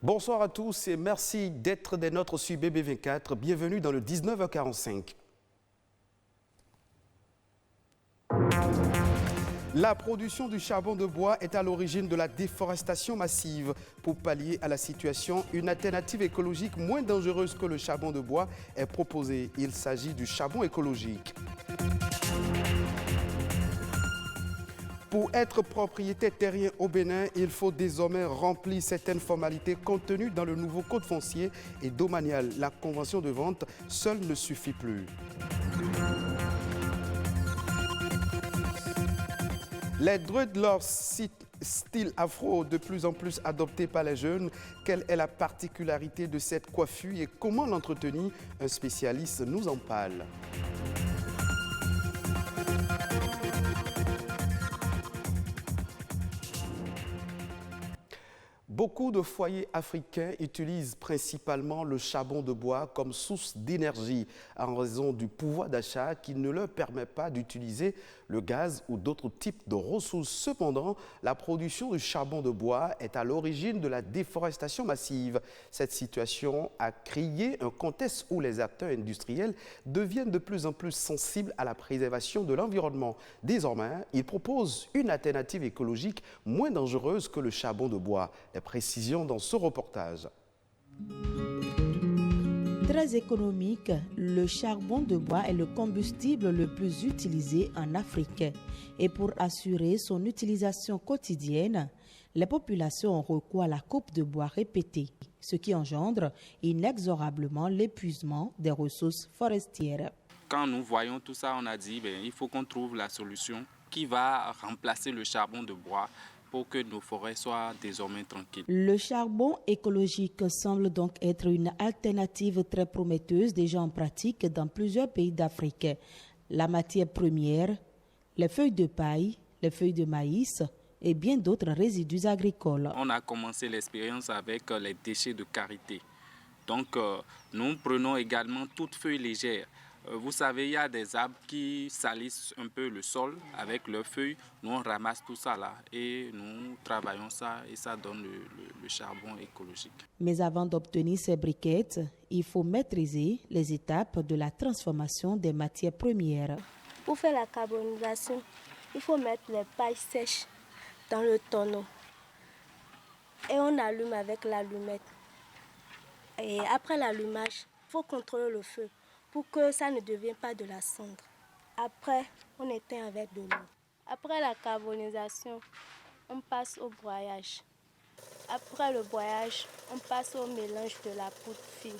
Bonsoir à tous et merci d'être des nôtres sur BB24. Bienvenue dans le 19h45. La production du charbon de bois est à l'origine de la déforestation massive. Pour pallier à la situation, une alternative écologique moins dangereuse que le charbon de bois est proposée. Il s'agit du charbon écologique. Pour être propriétaire terrien au Bénin, il faut désormais remplir certaines formalités contenues dans le nouveau code foncier et domanial. La convention de vente seule ne suffit plus. Les dreadlocks, style afro, de plus en plus adopté par les jeunes. Quelle est la particularité de cette coiffure et comment l'entretenir? Un spécialiste nous en parle. Beaucoup de foyers africains utilisent principalement le charbon de bois comme source d'énergie en raison du pouvoir d'achat qui ne leur permet pas d'utiliser le gaz ou d'autres types de ressources. Cependant, la production du charbon de bois est à l'origine de la déforestation massive. Cette situation a créé un contexte où les acteurs industriels deviennent de plus en plus sensibles à la préservation de l'environnement. Désormais, ils proposent une alternative écologique moins dangereuse que le charbon de bois. Les précisions dans ce reportage. Très économique, le charbon de bois est le combustible le plus utilisé en Afrique. Et pour assurer son utilisation quotidienne, les populations ont recours à la coupe de bois répétée, ce qui engendre inexorablement l'épuisement des ressources forestières. Quand nous voyons tout ça, on a dit il faut qu'on trouve la solution qui va remplacer le charbon de bois pour que nos forêts soient désormais tranquilles. Le charbon écologique semble donc être une alternative très prometteuse déjà en pratique dans plusieurs pays d'Afrique. La matière première, les feuilles de paille, les feuilles de maïs et bien d'autres résidus agricoles. On a commencé l'expérience avec les déchets de karité. Donc nous prenons également toutes feuilles légères. Vous savez, il y a des arbres qui salissent un peu le sol avec leurs feuilles. Nous, on ramasse tout ça là et nous travaillons ça et ça donne le charbon écologique. Mais avant d'obtenir ces briquettes, il faut maîtriser les étapes de la transformation des matières premières. Pour faire la carbonisation, il faut mettre les pailles sèches dans le tonneau et on allume avec l'allumette. Et après l'allumage, il faut contrôler le feu pour que ça ne devienne pas de la cendre. Après, on éteint avec de l'eau. Après la carbonisation, on passe au broyage. Après le broyage, on passe au mélange de la poudre fine.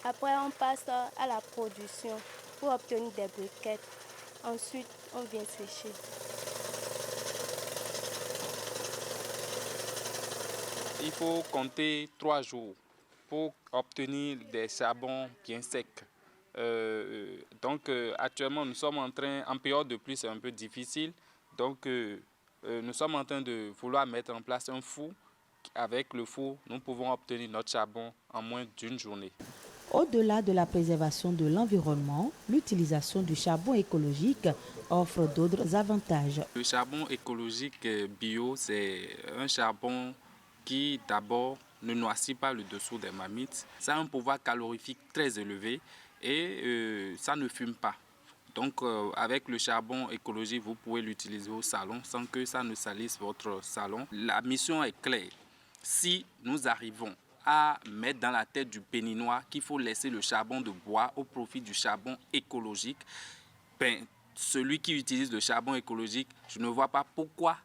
Après, on passe à la production pour obtenir des briquettes. Ensuite, on vient sécher. Il faut compter 3 jours pour obtenir des charbons bien secs. Actuellement, nous sommes en période de pluie, c'est un peu difficile. Donc, nous sommes en train de vouloir mettre en place un four. Avec le four, nous pouvons obtenir notre charbon en moins d'une journée. Au-delà de la préservation de l'environnement, l'utilisation du charbon écologique offre d'autres avantages. Le charbon écologique bio, c'est un charbon qui, d'abord, ne noircit pas le dessous des marmites. Ça a un pouvoir calorifique très élevé et ça ne fume pas. Donc avec le charbon écologique, vous pouvez l'utiliser au salon sans que ça ne salisse votre salon. La mission est claire. Si nous arrivons à mettre dans la tête du Béninois qu'il faut laisser le charbon de bois au profit du charbon écologique, celui qui utilise le charbon écologique, je ne vois pas pourquoi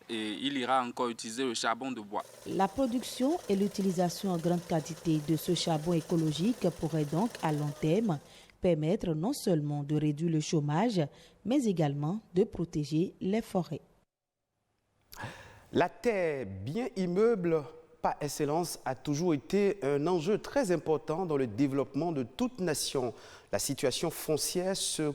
il ira encore utiliser le charbon de bois. La production et l'utilisation en grande quantité de ce charbon écologique pourrait donc à long terme permettre non seulement de réduire le chômage, mais également de protéger les forêts. La terre, bien immeuble par excellence, a toujours été un enjeu très important dans le développement de toute nation. La situation foncière se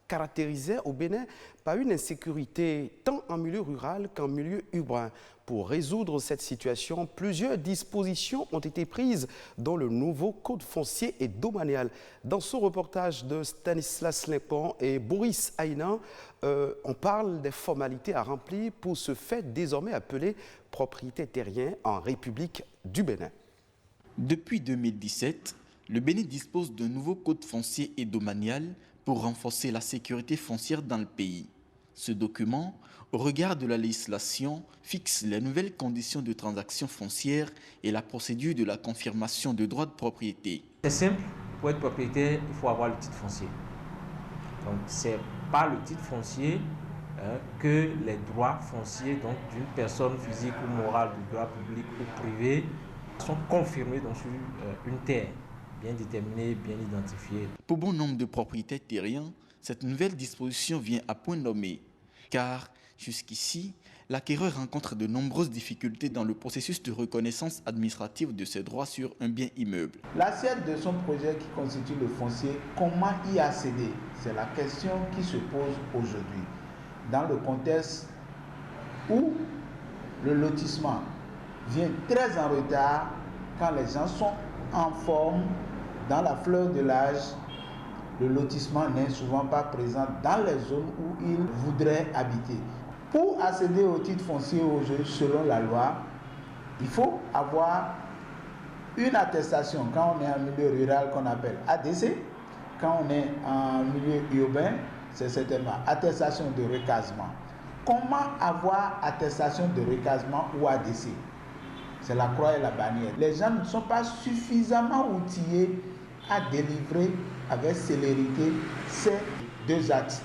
caractérisait au Bénin par une insécurité tant en milieu rural qu'en milieu urbain. Pour résoudre cette situation, plusieurs dispositions ont été prises dans le nouveau code foncier et domanial. Dans ce reportage de Stanislas Limpon et Boris Aïnan, on parle des formalités à remplir pour se faire désormais appeler propriétaire terrien en République du Bénin. Depuis 2017, le Bénin dispose d'un nouveau code foncier et domanial pour renforcer la sécurité foncière dans le pays. Ce document, au regard de la législation, fixe les nouvelles conditions de transaction foncière et la procédure de la confirmation de droits de propriété. C'est simple, pour être propriétaire, il faut avoir le titre foncier. Donc, c'est par le titre foncier que les droits fonciers d'une personne physique ou morale, du droit public ou privé, sont confirmés sur une terre bien déterminée, bien identifiée. Pour bon nombre de propriétaires terriens, cette nouvelle disposition vient à point nommé, car jusqu'ici, l'acquéreur rencontre de nombreuses difficultés dans le processus de reconnaissance administrative de ses droits sur un bien immeuble. L'assiette de son projet qui constitue le foncier, comment y accéder? C'est la question qui se pose aujourd'hui. Dans le contexte où le lotissement vient très en retard, quand les gens sont en forme, dans la fleur de l'âge, le lotissement n'est souvent pas présent dans les zones où ils voudraient habiter. Pour accéder au titre foncier aujourd'hui, selon la loi, il faut avoir une attestation quand on est en milieu rural qu'on appelle ADC. Quand on est en milieu urbain, c'est certainement attestation de recasement. Comment avoir attestation de recasement ou ADC? C'est la croix et la bannière. Les gens ne sont pas suffisamment outillés à délivrer avec célérité ces deux axes.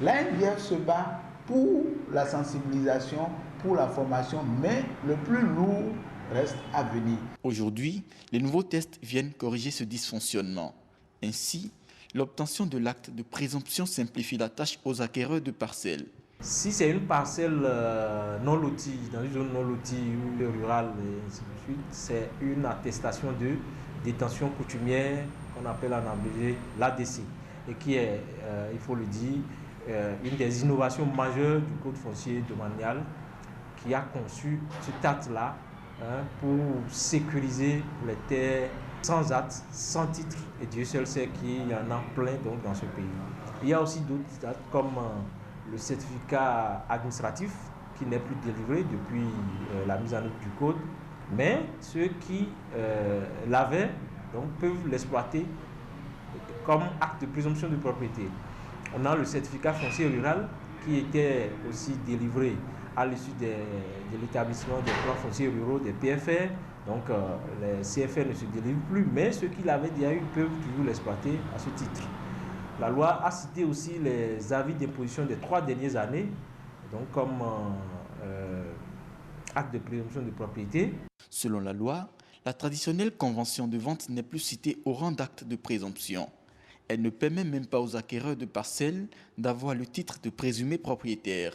L'ANDF se bat pour la sensibilisation, pour la formation, mais le plus lourd reste à venir. Aujourd'hui, les nouveaux tests viennent corriger ce dysfonctionnement. Ainsi, l'obtention de l'acte de présomption simplifie la tâche aux acquéreurs de parcelles. Si c'est une parcelle non lotie, dans une zone non lotie ou rurale, et ainsi de suite, c'est une attestation de détention coutumière qu'on appelle en anglais l'ADC, et qui est, il faut le dire, une des innovations majeures du code foncier domanial qui a conçu cet acte-là pour sécuriser les terres sans acte, sans titre, et Dieu seul sait qu'il y en a plein donc, dans ce pays. Il y a aussi d'autres actes comme le certificat administratif qui n'est plus délivré depuis la mise en œuvre du code, mais ceux qui l'avaient peuvent l'exploiter comme acte de présomption de propriété. On a le certificat foncier rural qui était aussi délivré à l'issue de l'établissement des plans fonciers ruraux, des PFR. Donc les CFR ne se délivrent plus, mais ceux qui l'avaient déjà eu peuvent toujours l'exploiter à ce titre. La loi a cité aussi les avis d'imposition des 3 dernières années, donc comme acte de présomption de propriété. Selon la loi, la traditionnelle convention de vente n'est plus citée au rang d'acte de présomption. Elle ne permet même pas aux acquéreurs de parcelles d'avoir le titre de présumé propriétaire.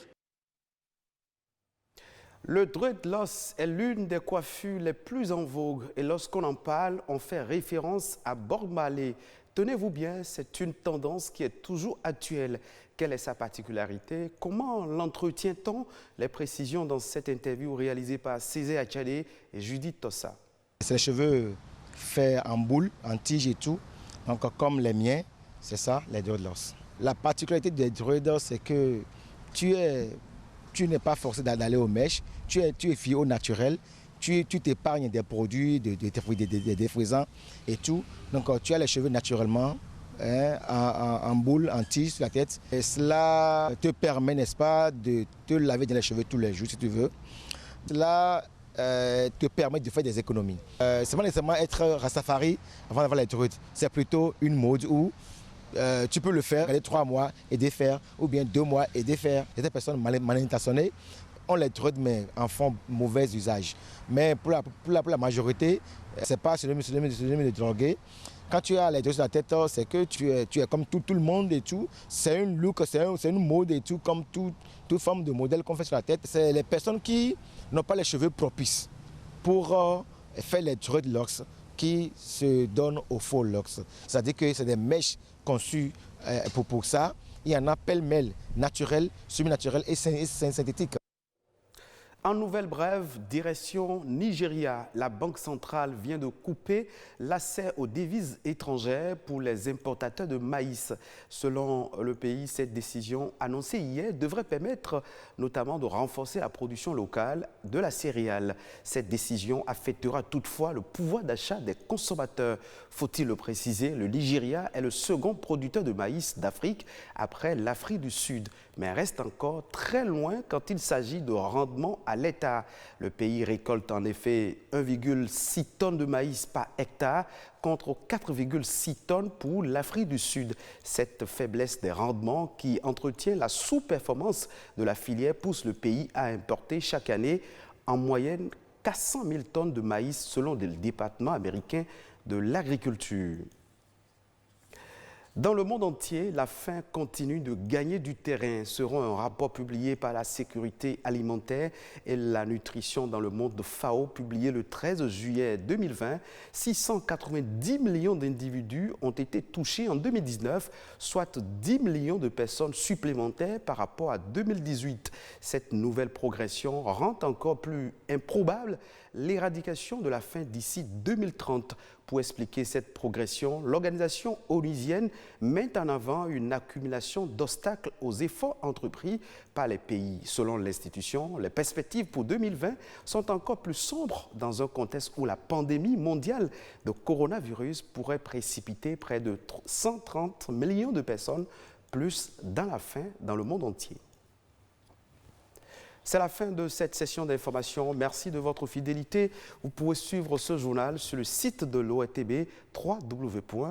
Le dreadlocks est l'une des coiffures les plus en vogue et lorsqu'on en parle, on fait référence à Bob Marley. Tenez-vous bien, c'est une tendance qui est toujours actuelle. Quelle est sa particularité? Comment l'entretient-on? Les précisions dans cette interview réalisée par Césaire Achadé et Judith Tossa. Ces cheveux faits en boule, en tige et tout, donc comme les miens, c'est ça, les dreadlocks. La particularité des dreadlocks, c'est que tu n'es pas forcé d'aller aux mèches, tu es fié au naturel, tu t'épargnes des produits, des défrisants et tout. Donc tu as les cheveux naturellement, en boule, en tige sur la tête. Et cela te permet, n'est-ce pas, de te laver dans les cheveux tous les jours si tu veux. Cela te permet de faire des économies. C'est pas nécessairement être Rastafari avant d'avoir les druides. C'est plutôt une mode où tu peux le faire, aller 3 mois et défaire, ou bien 2 mois et défaire. Il y a des personnes mal intentionnées, on les druides mais en font mauvais usage. Mais pour la majorité, c'est pas synonyme de droguer. Quand tu as les druides sur la tête, c'est que tu es comme tout le monde et tout. C'est une look, c'est une mode et tout, comme toute forme de modèle qu'on fait sur la tête. C'est les personnes qui n'ont pas les cheveux propices pour faire les dreadlocks qui se donnent aux faux locks. C'est-à-dire que c'est des mèches conçues pour ça. Il y en a pêle-mêle, naturel, semi-naturel et synthétique. En nouvelle brève, direction Nigeria. La Banque centrale vient de couper l'accès aux devises étrangères pour les importateurs de maïs. Selon le pays, cette décision annoncée hier devrait permettre notamment de renforcer la production locale de la céréale. Cette décision affectera toutefois le pouvoir d'achat des consommateurs. Faut-il le préciser, le Nigeria est le second producteur de maïs d'Afrique après l'Afrique du Sud, mais reste encore très loin quand il s'agit de rendement à l'État. Le pays récolte en effet 1,6 tonnes de maïs par hectare contre 4,6 tonnes pour l'Afrique du Sud. Cette faiblesse des rendements qui entretient la sous-performance de la filière pousse le pays à importer chaque année en moyenne 400 000 tonnes de maïs selon le département américain de l'agriculture. Dans le monde entier, la faim continue de gagner du terrain, selon un rapport publié par la sécurité alimentaire et la nutrition dans le monde de FAO, publié le 13 juillet 2020. 690 millions d'individus ont été touchés en 2019, soit 10 millions de personnes supplémentaires par rapport à 2018. Cette nouvelle progression rend encore plus improbable l'éradication de la faim d'ici 2030. Pour expliquer cette progression, l'organisation onusienne met en avant une accumulation d'obstacles aux efforts entrepris par les pays. Selon l'institution, les perspectives pour 2020 sont encore plus sombres dans un contexte où la pandémie mondiale de coronavirus pourrait précipiter près de 130 millions de personnes plus dans la faim dans le monde entier. C'est la fin de cette session d'information. Merci de votre fidélité. Vous pouvez suivre ce journal sur le site de l'ORTB, www.ortb.bj.